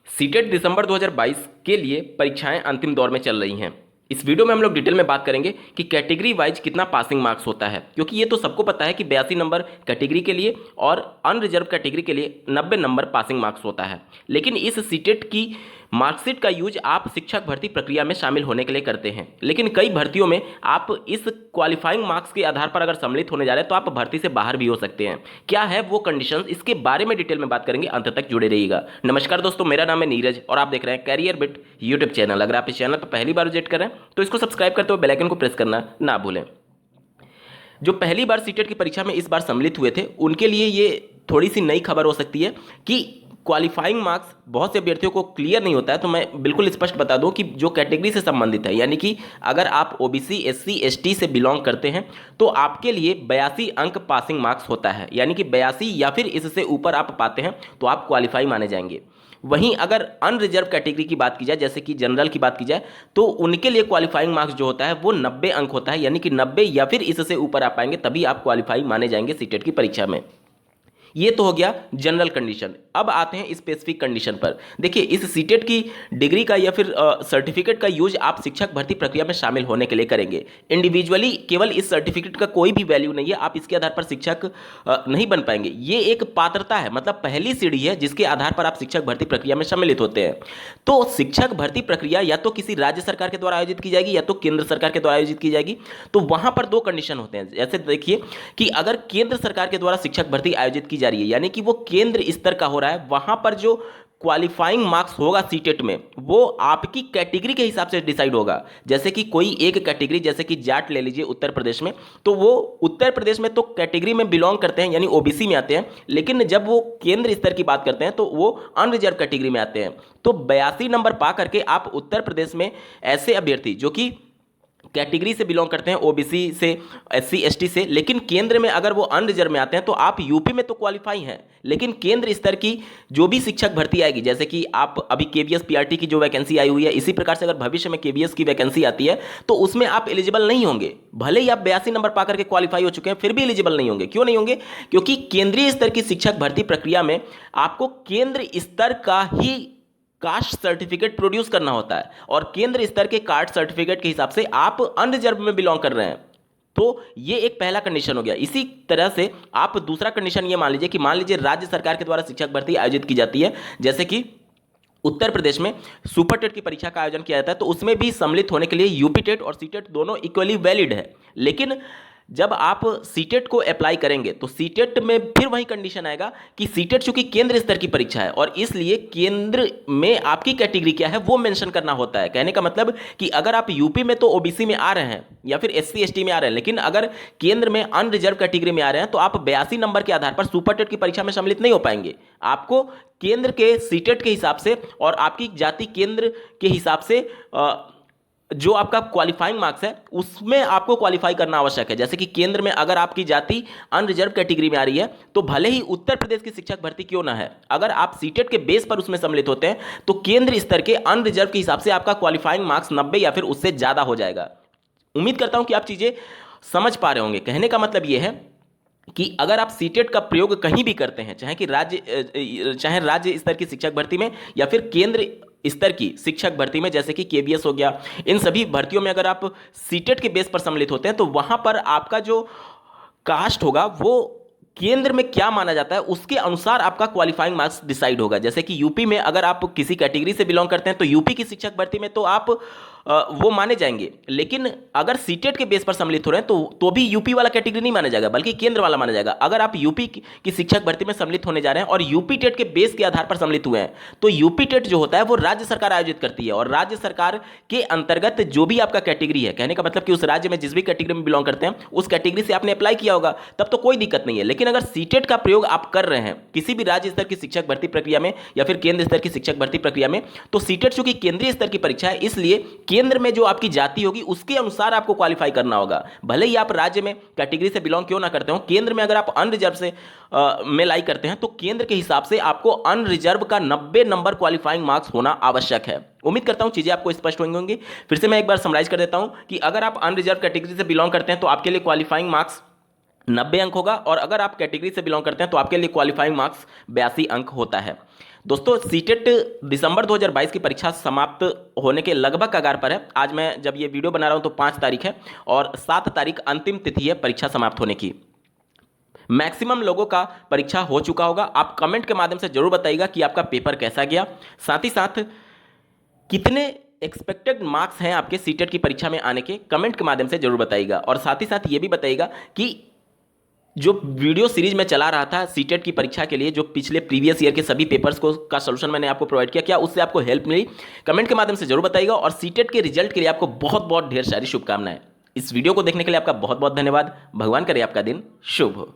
CTET दिसंबर 2022 के लिए परीक्षाएं अंतिम दौर में चल रही हैं। इस वीडियो में हम लोग डिटेल में बात करेंगे कि कैटेगरी वाइज कितना पासिंग मार्क्स होता है, क्योंकि ये तो सबको पता है कि 82 नंबर कैटेगरी के लिए और अनरिजर्व कैटेगरी के लिए 90 नंबर पासिंग मार्क्स होता है। लेकिन इस सीटेट की मार्कशीट का यूज आप शिक्षक भर्ती प्रक्रिया में शामिल होने के लिए करते हैं, लेकिन कई भर्तियों में आप इस क्वालिफाइंग मार्क्स के आधार पर अगर सम्मिलित होने जा रहे हैं तो आप भर्ती से बाहर भी हो सकते हैं। क्या है वो कंडीशंस, इसके बारे में डिटेल में बात करेंगे, अंत तक जुड़े रहिएगा। नमस्कार दोस्तों, मेरा नाम है नीरज और आप देख रहे हैं कैरियर बिट यूट्यूब चैनल। अगर आप इस चैनल पर पहली बार विजिट कर रहे हैं तो इसको सब्सक्राइब करते हुए बेल आइकन को प्रेस करना ना भूलें। जो पहली बार सीटेट की परीक्षा में इस बार सम्मिलित हुए थे उनके लिए ये थोड़ी सी नई खबर हो सकती है कि क्वालिफाइंग मार्क्स बहुत से अभ्यर्थियों को क्लियर नहीं होता है। तो मैं बिल्कुल स्पष्ट बता दूं कि जो कैटेगरी से संबंधित है, यानी कि अगर आप ओबीसी एससी एसटी से बिलोंग करते हैं तो आपके लिए 82 अंक पासिंग मार्क्स होता है, यानी कि 82 या फिर इससे ऊपर आप पाते हैं तो आप क्वालिफाई माने जाएंगे। वहीं अगर अनरिजर्व कैटेगरी की बात की जाए, जैसे कि जनरल की बात की जाए, तो उनके लिए क्वालिफाइंग मार्क्स जो होता है वो 90 अंक होता है, यानी कि 90 या फिर इससे ऊपर आ पाएंगे तभी आप क्वालिफाई माने जाएंगे सीटेट की परीक्षा में। ये तो हो गया जनरल कंडीशन। अब आते हैं स्पेसिफिक कंडीशन पर। देखिए, इस सीटेट की डिग्री का या फिर सर्टिफिकेट का यूज आप शिक्षक भर्ती प्रक्रिया में शामिल होने के लिए करेंगे। इंडिविजुअली केवल इस सर्टिफिकेट का कोई भी वैल्यू नहीं है, आप इसके आधार पर शिक्षक नहीं बन पाएंगे। ये एक पात्रता है, मतलब पहली सीढ़ी है जिसके आधार पर आप शिक्षक भर्ती प्रक्रिया में सम्मिलित होते हैं। तो शिक्षक भर्ती प्रक्रिया या तो किसी राज्य सरकार के द्वारा आयोजित की जाएगी या तो केंद्र सरकार के द्वारा आयोजित की जाएगी। तो वहां पर दो कंडीशन होते हैं। जैसे देखिए कि अगर केंद्र सरकार के द्वारा शिक्षक भर्ती आयोजित की जा रही है, यानी कि वो केंद्र स्तर का हो रहा है, वहां पर जो क्वालिफाइंग मार्क्स होगा सीटेट में वो आपकी कैटेगरी के हिसाब से डिसाइड होगा। जैसे कि कोई एक कैटेगरी, जैसे कि जाट ले लीजिए उत्तर प्रदेश में, तो वो उत्तर प्रदेश में तो कैटेगरी में बिलोंग करते हैं, यानी ओबीसी में आते हैं, लेकिन जब वो केंद्र स्तर की बात करते हैं तो वो अनरिजर्व कैटेगरी में आते हैं। तो 82 नंबर पा करके आप उत्तर प्रदेश में ऐसे अभ्यर्थी जो कि कैटेगरी से बिलोंग करते हैं, ओबीसी से, एससी एसटी से, लेकिन केंद्र में अगर वो अनरिजर्व में आते हैं तो आप यूपी में तो क्वालिफाई हैं, लेकिन केंद्र स्तर की जो भी शिक्षक भर्ती आएगी, जैसे कि आप अभी केवीएस पीआरटी की जो वैकेंसी आई हुई है, इसी प्रकार से अगर भविष्य में केवीएस की वैकेंसी आती है तो उसमें आप एलिजिबल नहीं होंगे। भले ही आप 82 नंबर पा करके क्वालिफाई हो चुके हैं फिर भी एलिजिबल नहीं होंगे। क्यों नहीं होंगे? क्योंकि केंद्रीय स्तर की शिक्षक भर्ती प्रक्रिया में आपको केंद्र स्तर का ही कास्ट सर्टिफिकेट प्रोड्यूस करना होता है और केंद्र स्तर के कास्ट सर्टिफिकेट के हिसाब से आप अनरिजर्व में बिलोंग कर रहे हैं। तो ये एक पहला कंडीशन हो गया। इसी तरह से आप दूसरा कंडीशन ये मान लीजिए कि मान लीजिए राज्य सरकार के द्वारा शिक्षक भर्ती आयोजित की जाती है, जैसे कि उत्तर प्रदेश में सुपर टेट की परीक्षा का आयोजन किया जाता है, तो उसमें भी सम्मिलित होने के लिए यूपी टेट और सीटेट दोनों इक्वली वैलिड है। लेकिन जब आप सीटेट को अप्लाई करेंगे तो सीटेट में फिर वही कंडीशन आएगा कि सीटेट चूंकि केंद्र स्तर की परीक्षा है और इसलिए केंद्र में आपकी कैटेगरी क्या है वो मेंशन करना होता है। कहने का मतलब कि अगर आप यूपी में तो ओबीसी में आ रहे हैं या फिर एससी एसटी में आ रहे हैं, लेकिन अगर केंद्र में अनरिजर्व कैटेगरी में आ रहे हैं तो आप 82 नंबर के आधार पर सुपर टेट की परीक्षा में सम्मिलित नहीं हो पाएंगे। आपको केंद्र के सीटेट के हिसाब से और आपकी जाति केंद्र के हिसाब से जो आपका क्वालिफाइंग मार्क्स है उसमें आपको क्वालिफाई करना आवश्यक है। जैसे कि केंद्र में अगर आपकी जाति अनरिजर्व कैटेगरी में आ रही है तो भले ही उत्तर प्रदेश की शिक्षक भर्ती क्यों ना है, अगर आप सीटेट के बेस पर उसमें सम्मिलित होते हैं तो केंद्र स्तर के अनरिजर्व के हिसाब से आपका क्वालिफाइंग मार्क्स 90 या फिर उससे ज्यादा हो जाएगा। उम्मीद करता हूं कि आप चीजें समझ पा रहे होंगे। कहने का मतलब यह है कि अगर आप सीटेट का प्रयोग कहीं भी करते हैं, चाहे राज्य स्तर की शिक्षक भर्ती में या फिर केंद्र स्तर की शिक्षक भर्ती में, जैसे कि केवीएस हो गया, इन सभी भर्तियों में अगर आप सीटेट के बेस पर सम्मिलित होते हैं तो वहां पर आपका जो कास्ट होगा वो केंद्र में क्या माना जाता है उसके अनुसार आपका क्वालिफाइंग मार्क्स डिसाइड होगा। जैसे कि यूपी में अगर आप किसी कैटेगरी से बिलोंग करते हैं तो यूपी की शिक्षक भर्ती में तो आप वो माने जाएंगे, लेकिन अगर सीटेट के बेस पर सम्मिलित हो रहे हैं तो भी यूपी वाला कैटेगरी नहीं माना जाएगा बल्कि केंद्र वाला माना जाएगा। अगर आप यूपी की शिक्षक भर्ती में सम्मिलित होने जा रहे हैं और यूपी टेट के बेस के आधार पर सम्मिलित हुए हैं तो यूपी टेट जो होता है वो राज्य सरकार आयोजित करती है और राज्य सरकार के अंतर्गत जो भी आपका कैटेगरी है, कहने का मतलब कि उस राज्य में जिस भी कैटेगरी में बिलोंग करते हैं उस कैटेगरी से आपने अप्लाई किया होगा तब तो कोई दिक्कत नहीं है। लेकिन अगर सीटेट का प्रयोग आप कर रहे हैं किसी भी राज्य स्तर की शिक्षक भर्ती प्रक्रिया में या फिर केंद्र स्तर की शिक्षक भर्ती प्रक्रिया में, तो सीटेट चूंकि केंद्रीय स्तर की परीक्षा है इसलिए केंद्र में जो आपकी जाति होगी उसके अनुसार आपको क्वालिफाई करना होगा। भले ही आप राज्य में कैटेगरी से बिलोंग क्यों ना करते हो, केंद्र में अगर आप अनरिजर्व से में लाई करते हैं तो केंद्र के हिसाब से आपको अनरिजर्व का 90 नंबर क्वालिफाइंग मार्क्स होना आवश्यक है। उम्मीद करता हूं चीजें आपको स्पष्ट होंगी। फिर से मैं एक बार समराइज कर देता हूं कि अगर आप अनरिजर्व कैटेगरी से बिलोंग करते हैं तो आपके लिए क्वालिफाइंग मार्क्स 90 अंक होगा, और अगर आप कैटेगरी से बिलोंग करते हैं तो आपके लिए क्वालिफाइंग मार्क्स 82 अंक होता है। दोस्तों, सीटेट दिसंबर 2022 की परीक्षा समाप्त होने के लगभग कगार पर है। आज मैं जब ये वीडियो बना रहा हूं तो 5 तारीख है और 7 तारीख अंतिम तिथि है परीक्षा समाप्त होने की। मैक्सिमम लोगों का परीक्षा हो चुका होगा। आप कमेंट के माध्यम से जरूर बताइएगा कि आपका पेपर कैसा गया, साथ ही साथ कितने एक्सपेक्टेड मार्क्स हैं आपके सीटेट की परीक्षा में आने के, कमेंट के माध्यम से जरूर बताइएगा। और साथ ही साथ ये भी बताइएगा कि जो वीडियो सीरीज में चला रहा था सीटेट की परीक्षा के लिए, जो पिछले प्रीवियस ईयर के सभी पेपर्स को का सॉल्यूशन मैंने आपको प्रोवाइड किया, क्या उससे आपको हेल्प मिली, कमेंट के माध्यम से जरूर बताइएगा। और सीटेट के रिजल्ट के लिए आपको बहुत बहुत ढेर सारी शुभकामनाएं। इस वीडियो को देखने के लिए आपका बहुत बहुत धन्यवाद। भगवान करे आपका दिन शुभ हो।